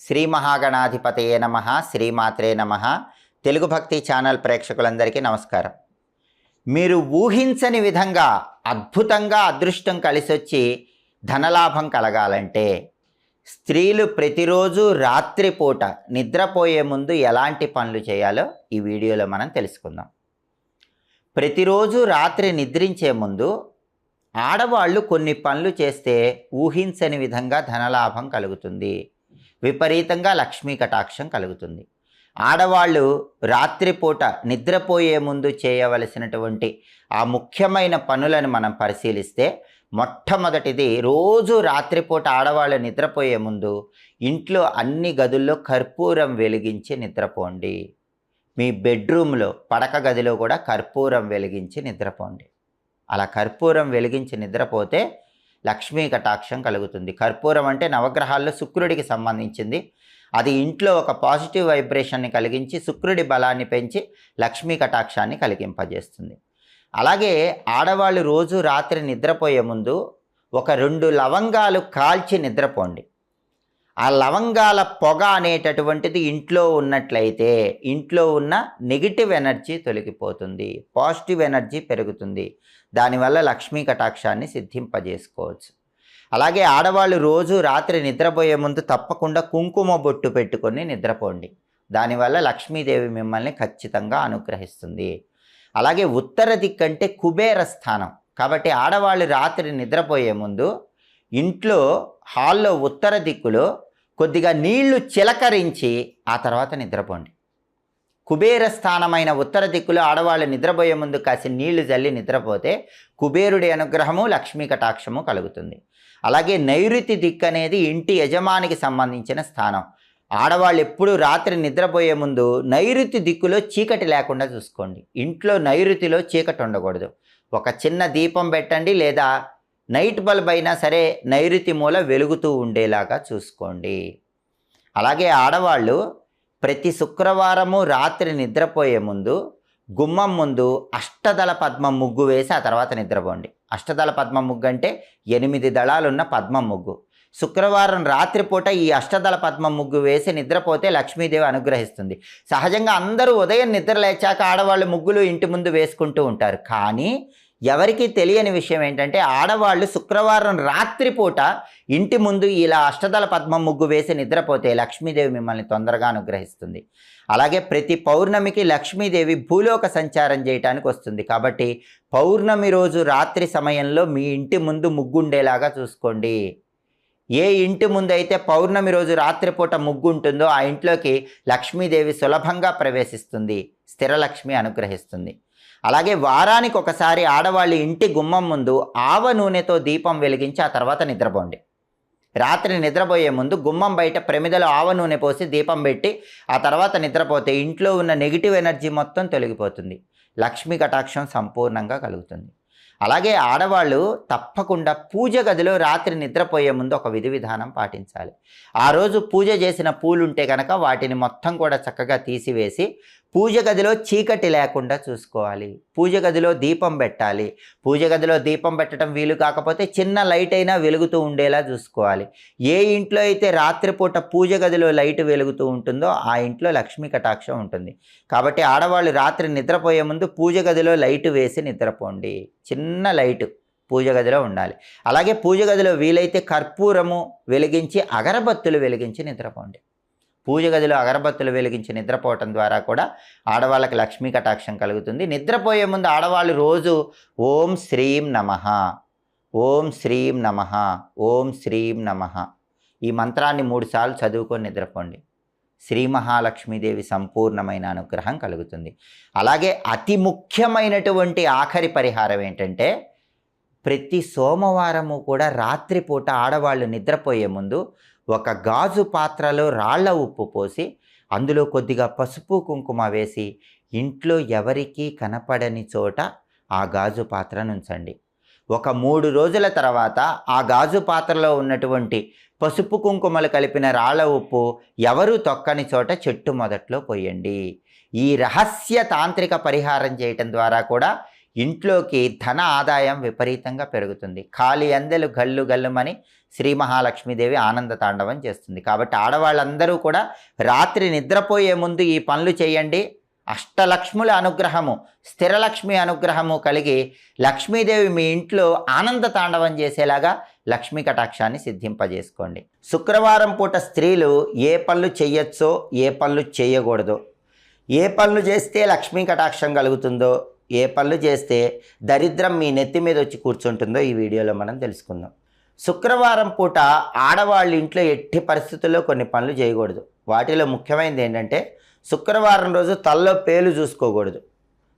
శ్రీ మహాగణాధిపతయే నమః, శ్రీమాత్రే నమః. తెలుగు భక్తి ఛానల్ ప్రేక్షకులందరికీ నమస్కారం. మీరు ఊహించని విధంగా అద్భుతంగా అదృష్టం కలిసొచ్చి ధనలాభం కలగాలంటే స్త్రీలు ప్రతిరోజు రాత్రిపూట నిద్రపోయే ముందు ఎలాంటి పనులు చేయాలో ఈ వీడియోలో మనం తెలుసుకుందాం. ప్రతిరోజు రాత్రి నిద్రించే ముందు ఆడవాళ్ళు కొన్ని పనులు చేస్తే ఊహించని విధంగా ధనలాభం కలుగుతుంది, విపరీతంగా లక్ష్మీ కటాక్షం కలుగుతుంది. ఆడవాళ్ళు రాత్రిపూట నిద్రపోయే ముందు చేయవలసినటువంటి ఆ ముఖ్యమైన పనులను మనం పరిశీలిస్తే, మొట్టమొదటిది, రోజు రాత్రిపూట ఆడవాళ్ళు నిద్రపోయే ముందు ఇంట్లో అన్ని గదుల్లో కర్పూరం వెలిగించి నిద్రపోండి. మీ బెడ్రూమ్లో పడక గదిలో కూడా కర్పూరం వెలిగించి నిద్రపోండి. అలా కర్పూరం వెలిగించి నిద్రపోతే లక్ష్మీ కటాక్షం కలుగుతుంది. కర్పూరం అంటే నవగ్రహాల్లో శుక్రుడికి సంబంధించింది. అది ఇంట్లో ఒక పాజిటివ్ వైబ్రేషన్ని కలిగించి శుక్రుడి బలాన్ని పెంచి లక్ష్మీ కటాక్షాన్ని కలిగింపజేస్తుంది. అలాగే ఆడవాళ్ళు రోజు రాత్రి నిద్రపోయే ముందు ఒక 2 లవంగాలు కాల్చి నిద్రపోండి. ఆ లవంగాల పొగ అనేటటువంటిది ఇంట్లో ఉన్నట్లయితే ఇంట్లో ఉన్న నెగిటివ్ ఎనర్జీ తొలగిపోతుంది, పాజిటివ్ ఎనర్జీ పెరుగుతుంది. దానివల్ల లక్ష్మీ కటాక్షాన్ని సిద్ధింపజేసుకోవచ్చు. అలాగే ఆడవాళ్ళు రోజు రాత్రి నిద్రపోయే ముందు తప్పకుండా కుంకుమ బొట్టు పెట్టుకొని నిద్రపోండి. దానివల్ల లక్ష్మీదేవి మిమ్మల్ని ఖచ్చితంగా అనుగ్రహిస్తుంది. అలాగే ఉత్తర దిక్కంటే కుబేర స్థానం కాబట్టి ఆడవాళ్ళు రాత్రి నిద్రపోయే ముందు ఇంట్లో హాల్లో ఉత్తర దిక్కులో కొద్దిగా నీళ్లు చిలకరించి ఆ తర్వాత నిద్రపోండి. కుబేర స్థానమైన ఉత్తర దిక్కులో ఆడవాళ్ళు నిద్రపోయే ముందు కాసి నీళ్లు జల్లి నిద్రపోతే కుబేరుడి అనుగ్రహము లక్ష్మీ కటాక్షము కలుగుతుంది. అలాగే నైరుతి దిక్కు అనేది ఇంటి యజమానికి సంబంధించిన స్థానం. ఆడవాళ్ళు ఎప్పుడు రాత్రి నిద్రపోయే ముందు నైరుతి దిక్కులో చీకటి లేకుండా చూసుకోండి. ఇంట్లో నైరుతిలో చీకటి ఉండకూడదు. ఒక చిన్న దీపం పెట్టండి, లేదా నైట్ బల్బ్ అయినా సరే నైరుతి మూల వెలుగుతూ ఉండేలాగా చూసుకోండి. అలాగే ఆడవాళ్ళు ప్రతి శుక్రవారము రాత్రి నిద్రపోయే ముందు గుమ్మం ముందు అష్టదళ పద్మం ముగ్గు వేసి ఆ తర్వాత నిద్రపోండి. అష్టదళ పద్మం ముగ్గు అంటే 8 దళాలున్న పద్మం ముగ్గు. శుక్రవారం రాత్రిపూట ఈ అష్టదళ పద్మం ముగ్గు వేసి నిద్రపోతే లక్ష్మీదేవి అనుగ్రహిస్తుంది. సహజంగా అందరూ ఉదయం నిద్ర లేచాక ఆడవాళ్ళు ముగ్గులు ఇంటి ముందు వేసుకుంటూ ఉంటారు. కానీ ఎవరికి తెలియని విషయం ఏంటంటే ఆడవాళ్ళు శుక్రవారం రాత్రిపూట ఇంటి ముందు ఇలా అష్టదళ పద్మం ముగ్గు వేసి నిద్రపోతే లక్ష్మీదేవి మిమ్మల్ని తొందరగా అనుగ్రహిస్తుంది. అలాగే ప్రతి పౌర్ణమికి లక్ష్మీదేవి భూలోక సంచారం చేయడానికి వస్తుంది. కాబట్టి పౌర్ణమి రోజు రాత్రి సమయంలో మీ ఇంటి ముందు ముగ్గు ఉండేలాగా చూసుకోండి. ఏ ఇంటి ముందు అయితే పౌర్ణమి రోజు రాత్రిపూట ముగ్గు ఉంటుందో ఆ ఇంట్లోకి లక్ష్మీదేవి సులభంగా ప్రవేశిస్తుంది, స్థిరలక్ష్మి అనుగ్రహిస్తుంది. అలాగే వారానికి ఒకసారి ఆడవాళ్ళు ఇంటి గుమ్మం ముందు ఆవ నూనెతో దీపం వెలిగించి ఆ తర్వాత నిద్రపోండి. రాత్రి నిద్రపోయే ముందు గుమ్మం బయట ప్రమిదలో ఆవ నూనె పోసి దీపం పెట్టి ఆ తర్వాత నిద్రపోతే ఇంట్లో ఉన్న నెగిటివ్ ఎనర్జీ మొత్తం తొలగిపోతుంది, లక్ష్మీ కటాక్షం సంపూర్ణంగా కలుగుతుంది. అలాగే ఆడవాళ్ళు తప్పకుండా పూజ గదిలో రాత్రి నిద్రపోయే ముందు ఒక విధి విధానం పాటించాలి. ఆ రోజు పూజ చేసిన పూలు ఉంటే కనుక వాటిని మొత్తం కూడా చక్కగా తీసివేసి పూజ గదిలో చీకటి లేకుండా చూసుకోవాలి. పూజ గదిలో దీపం పెట్టాలి. పూజ గదిలో దీపం పెట్టడం వీలు కాకపోతే చిన్న లైట్ అయినా వెలుగుతూ ఉండేలా చూసుకోవాలి. ఏ ఇంట్లో అయితే రాత్రిపూట పూజ గదిలో లైట్ వెలుగుతూ ఉంటుందో ఆ ఇంట్లో లక్ష్మీ కటాక్షం ఉంటుంది. కాబట్టి ఆడవాళ్ళు రాత్రి నిద్రపోయే ముందు పూజ గదిలో లైట్ వేసి నిద్రపోండి. చిన్న లైటు పూజ గదిలో ఉండాలి. అలాగే పూజ గదిలో వీలైతే కర్పూరము వెలిగించి అగరబత్తులు వెలిగించి నిద్రపోండి. పూజ గదిలో అగరబత్తులు వెలిగించి నిద్రపోవటం ద్వారా కూడా ఆడవాళ్ళకి లక్ష్మీ కటాక్షం కలుగుతుంది. నిద్రపోయే ముందు ఆడవాళ్ళు రోజు ఓం శ్రీం నమః, ఓం శ్రీం నమః, ఓం శ్రీం నమః ఈ మంత్రాన్ని 3 సార్లు చదువుకొని నిద్రపోండి. శ్రీ మహాలక్ష్మీదేవి సంపూర్ణమైన అనుగ్రహం కలుగుతుంది. అలాగే అతి ముఖ్యమైనటువంటి ఆఖరి పరిహారం ఏంటంటే, ప్రతి సోమవారము కూడా రాత్రిపూట ఆడవాళ్ళు నిద్రపోయే ముందు ఒక గాజు పాత్రలో రాళ్ల ఉప్పు పోసి అందులో కొద్దిగా పసుపు కుంకుమ వేసి ఇంట్లో ఎవరికీ కనపడని చోట ఆ గాజు పాత్రను ఉంచండి. ఒక 3 రోజుల తర్వాత ఆ గాజు పాత్రలో ఉన్నటువంటి పసుపు కుంకుమలు కలిపిన రాళ్ల ఉప్పు ఎవరు తొక్కని చోట చెట్టు మొదట్లో పోయండి. ఈ రహస్య తాంత్రిక పరిహారం చేయటం ద్వారా కూడా ఇంట్లోకి ధన ఆదాయం విపరీతంగా పెరుగుతుంది. ఖాళీ అందెలు గల్లు గల్లుమని శ్రీ మహాలక్ష్మీదేవి ఆనంద తాండవం చేస్తుంది. కాబట్టి ఆడవాళ్ళందరూ కూడా రాత్రి నిద్రపోయే ముందు ఈ పనులు చేయండి. అష్టలక్ష్ముల అనుగ్రహము, స్థిరలక్ష్మి అనుగ్రహము కలిగి లక్ష్మీదేవి మీ ఇంట్లో ఆనంద తాండవం చేసేలాగా లక్ష్మీ కటాక్షాన్ని సిద్ధింపజేసుకోండి. శుక్రవారం పూట స్త్రీలు ఏ పనులు చేయొచ్చో, ఏ పనులు చేయకూడదో, ఏ పనులు చేస్తే లక్ష్మీ కటాక్షం కలుగుతుందో, ఏ పనులు చేస్తే దరిద్రం మీ నెత్తి మీద వచ్చి కూర్చుంటుందో ఈ వీడియోలో మనం తెలుసుకుందాం. శుక్రవారం పూట ఆడవాళ్ళ ఇంట్లో ఎట్టి పరిస్థితుల్లో కొన్ని పనులు చేయకూడదు. వాటిలో ముఖ్యమైనది ఏంటంటే శుక్రవారం రోజు తల్లో పేలు చూసుకోకూడదు.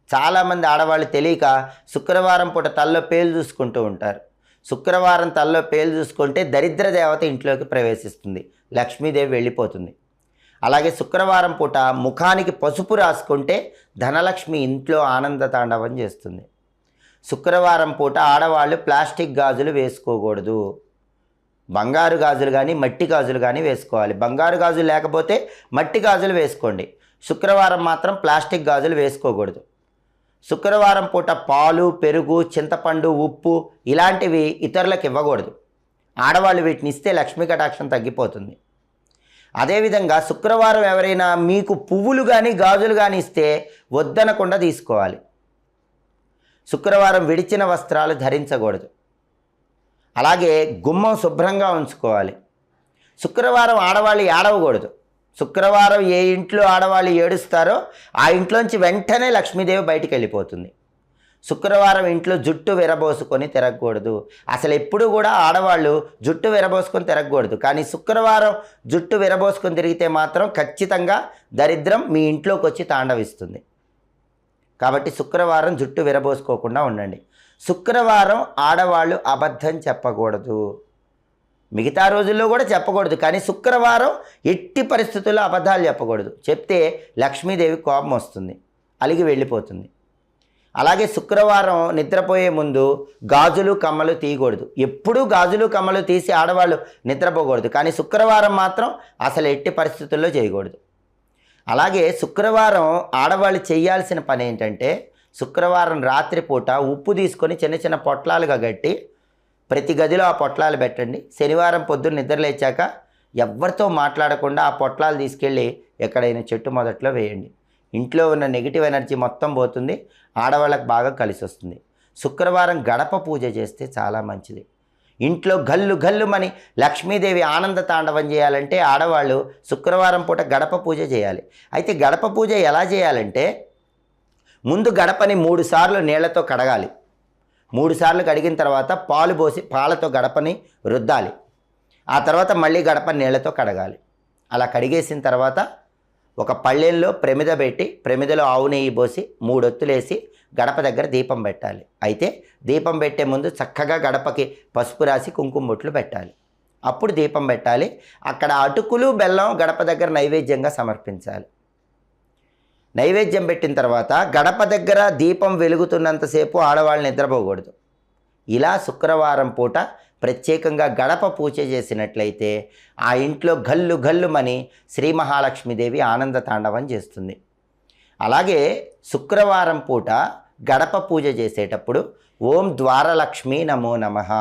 చాలామంది ఆడవాళ్ళు తెలియక శుక్రవారం పూట తల్లో పేలు చూసుకుంటూ ఉంటారు. శుక్రవారం తల్లో పేలు చూసుకుంటే దరిద్ర దేవత ఇంట్లోకి ప్రవేశిస్తుంది, లక్ష్మీదేవి వెళ్ళిపోతుంది. అలాగే శుక్రవారం పూట ముఖానికి పసుపు రాసుకుంటే ధనలక్ష్మి ఇంట్లో ఆనంద తాండవం చేస్తుంది. శుక్రవారం పూట ఆడవాళ్ళు ప్లాస్టిక్ గాజులు వేసుకోకూడదు. బంగారు గాజులు కానీ మట్టి గాజులు కానీ వేసుకోవాలి. బంగారు గాజులు లేకపోతే మట్టి గాజులు వేసుకోండి. శుక్రవారం మాత్రం ప్లాస్టిక్ గాజులు వేసుకోకూడదు. శుక్రవారం పూట పాలు, పెరుగు, చింతపండు, ఉప్పు ఇలాంటివి ఇతరులకు ఇవ్వకూడదు. ఆడవాళ్ళు వీటిని ఇస్తే లక్ష్మీ కటాక్షం తగ్గిపోతుంది. అదేవిధంగా శుక్రవారం ఎవరైనా మీకు పువ్వులు కానీ గాజులు కానీ ఇస్తే వద్దనకుండా తీసుకోవాలి. శుక్రవారం విడిచిన వస్త్రాలు ధరించకూడదు. అలాగే గుమ్మం శుభ్రంగా ఉంచుకోవాలి. శుక్రవారం ఆడవాళ్ళు ఏడవకూడదు. శుక్రవారం ఏ ఇంట్లో ఆడవాళ్ళు ఏడుస్తారో ఆ ఇంట్లోంచి వెంటనే లక్ష్మీదేవి బయటికి వెళ్ళిపోతుంది. శుక్రవారం ఇంట్లో జుట్టు విరబోసుకొని తిరగకూడదు. అసలు ఎప్పుడు కూడా ఆడవాళ్ళు జుట్టు విరబోసుకొని తిరగకూడదు. కానీ శుక్రవారం జుట్టు విరబోసుకొని తిరిగితే మాత్రం ఖచ్చితంగా దరిద్రం మీ ఇంట్లోకి వచ్చి తాండవిస్తుంది. కాబట్టి శుక్రవారం జుట్టు విరబోసుకోకుండా ఉండండి. శుక్రవారం ఆడవాళ్ళు అబద్ధం చెప్పకూడదు. మిగతా రోజుల్లో కూడా చెప్పకూడదు, కానీ శుక్రవారం ఎట్టి పరిస్థితుల్లో అబద్ధాలు చెప్పకూడదు. చెప్తే లక్ష్మీదేవి కోపం వస్తుంది, అలిగి వెళ్ళిపోతుంది. అలాగే శుక్రవారం నిద్రపోయే ముందు గాజులు కమ్మలు తీయకూడదు. ఎప్పుడూ గాజులు కమ్మలు తీసి ఆడవాళ్ళు నిద్రపోకూడదు, కానీ శుక్రవారం మాత్రం అసలు ఎట్టి పరిస్థితుల్లో చేయకూడదు. అలాగే శుక్రవారం ఆడవాళ్ళు చేయాల్సిన పని ఏంటంటే శుక్రవారం రాత్రిపూట ఉప్పు తీసుకొని చిన్న చిన్న పొట్లాలుగా కట్టి ప్రతి గదిలో ఆ పొట్లాలు పెట్టండి. శనివారం పొద్దున్న నిద్రలేచాక ఎవరితో మాట్లాడకుండా ఆ పొట్లాలు తీసుకెళ్ళి ఎక్కడైనా చెట్టు మొదట్లో వేయండి. ఇంట్లో ఉన్న నెగిటివ్ ఎనర్జీ మొత్తం పోతుంది, ఆడవాళ్ళకి బాగా కలిసి వస్తుంది. శుక్రవారం గడప పూజ చేస్తే చాలా మంచిది. ఇంట్లో గల్లు గల్లుమని లక్ష్మీదేవి ఆనంద తాండవం చేయాలంటే ఆడవాళ్ళు శుక్రవారం పూట గడప పూజ చేయాలి. అయితే గడప పూజ ఎలా చేయాలంటే ముందు గడపని 3 సార్లు నీళ్లతో కడగాలి. 3 సార్లు కడిగిన తర్వాత పాలు పోసి పాలతో గడపని రుద్దాలి. ఆ తర్వాత మళ్ళీ గడపని నీళ్లతో కడగాలి. అలా కడిగేసిన తర్వాత ఒక పళ్ళెంలో ప్రమిద పెట్టి ప్రమిదలో ఆవు నెయ్యి పోసి 3 ఒత్తులేసి గడప దగ్గర దీపం పెట్టాలి. అయితే దీపం పెట్టే ముందు చక్కగా గడపకి పసుపు రాసి కుంకుమ బొట్లు పెట్టాలి. అప్పుడు దీపం పెట్టాలి. అక్కడ అటుకులు బెల్లం గడప దగ్గర నైవేద్యంగా సమర్పించాలి. నైవేద్యం పెట్టిన తర్వాత గడప దగ్గర దీపం వెలుగుతున్నంతసేపు ఆడవాళ్ళు నిద్రపోకూడదు. ఇలా శుక్రవారం పూట ప్రత్యేకంగా గడప పూజ చేసినట్లయితే ఆ ఇంట్లో గల్లు గల్లుమని శ్రీ మహాలక్ష్మీదేవి ఆనంద తాండవం చేస్తుంది. అలాగే శుక్రవారం పూట గడప పూజ చేసేటప్పుడు ఓం ద్వారలక్ష్మీ నమో నమః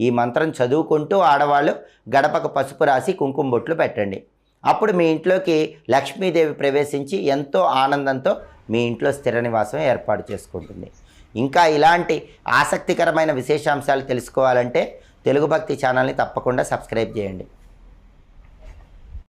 ఈ మంత్రం చదువుకుంటూ ఆడవాళ్ళు గడపకు పసుపు రాసి కుంకుమ బొట్లు పెట్టండి. అప్పుడు మీ ఇంట్లోకి లక్ష్మీదేవి ప్రవేశించి ఎంతో ఆనందంతో మీ ఇంట్లో స్థిర నివాసం ఏర్పాటు చేసుకుంటుంది. ఇంకా ఇలాంటి ఆసక్తికరమైన విశేషాంశాలు తెలుసుకోవాలంటే తెలుగు భక్తి ఛానల్ని తప్పకుండా సబ్స్క్రైబ్ చేయండి.